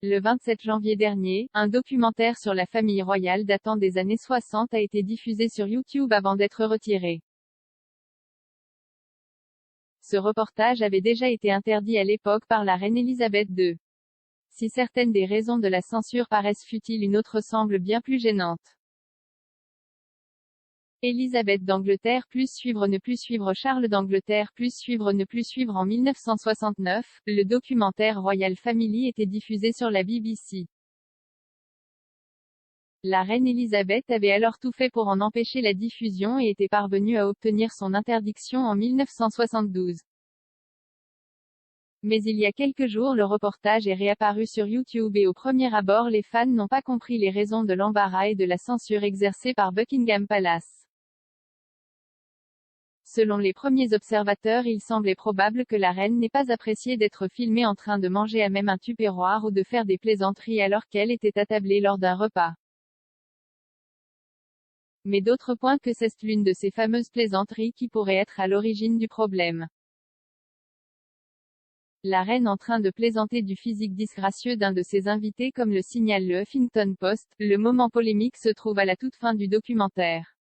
Le 27 janvier dernier, un documentaire sur la famille royale datant des années 60 a été diffusé sur YouTube avant d'être retiré. Ce reportage avait déjà été interdit à l'époque par la reine Elisabeth II. Si certaines des raisons de la censure paraissent futiles, une autre semble bien plus gênante. Élisabeth d'Angleterre plus suivre ne plus suivre Charles d'Angleterre plus suivre ne plus suivre En 1969, le documentaire Royal Family était diffusé sur la BBC. La reine Elisabeth avait alors tout fait pour en empêcher la diffusion et était parvenue à obtenir son interdiction en 1972. Mais il y a quelques jours le reportage est réapparu sur YouTube et au premier abord les fans n'ont pas compris les raisons de l'embarras et de la censure exercée par Buckingham Palace. Selon les premiers observateurs, il semblait probable que la reine n'ait pas apprécié d'être filmée en train de manger à même un tupperware ou de faire des plaisanteries alors qu'elle était attablée lors d'un repas. Mais d'autres pointent que c'est l'une de ces fameuses plaisanteries qui pourrait être à l'origine du problème. La reine en train de plaisanter du physique disgracieux d'un de ses invités comme le signale le Huffington Post, le moment polémique se trouve à la toute fin du documentaire.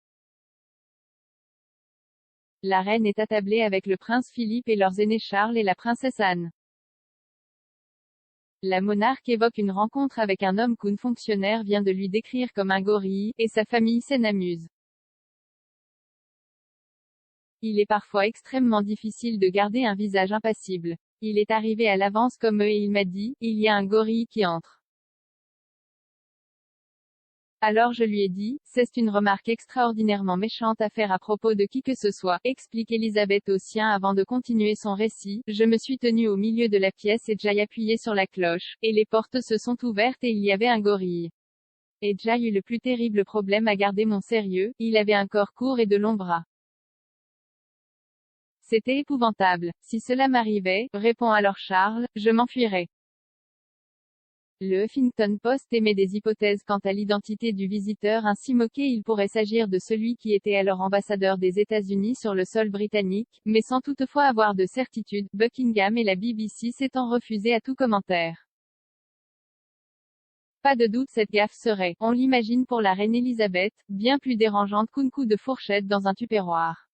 La reine est attablée avec le prince Philippe et leurs aînés Charles et la princesse Anne. La monarque évoque une rencontre avec un homme qu'un fonctionnaire vient de lui décrire comme un gorille, et sa famille s'en amuse. Il est parfois extrêmement difficile de garder un visage impassible. Il est arrivé à l'avance comme eux et il m'a dit, il y a un gorille qui entre. Alors je lui ai dit, c'est une remarque extraordinairement méchante à faire à propos de qui que ce soit, explique Elisabeth au sien avant de continuer son récit. Je me suis tenue au milieu de la pièce et j'ai appuyé sur la cloche, et les portes se sont ouvertes et il y avait un gorille. Et j'ai eu le plus terrible problème à garder mon sérieux, il avait un corps court et de longs bras. C'était épouvantable. Si cela m'arrivait, répond alors Charles, je m'enfuirais. Le Huffington Post émet des hypothèses quant à l'identité du visiteur ainsi moqué. Il pourrait s'agir de celui qui était alors ambassadeur des États-Unis sur le sol britannique, mais sans toutefois avoir de certitude. Buckingham et la BBC s'étant refusés à tout commentaire. Pas de doute, cette gaffe serait, on l'imagine pour la reine Elisabeth, bien plus dérangeante qu'un coup de fourchette dans un tupperware.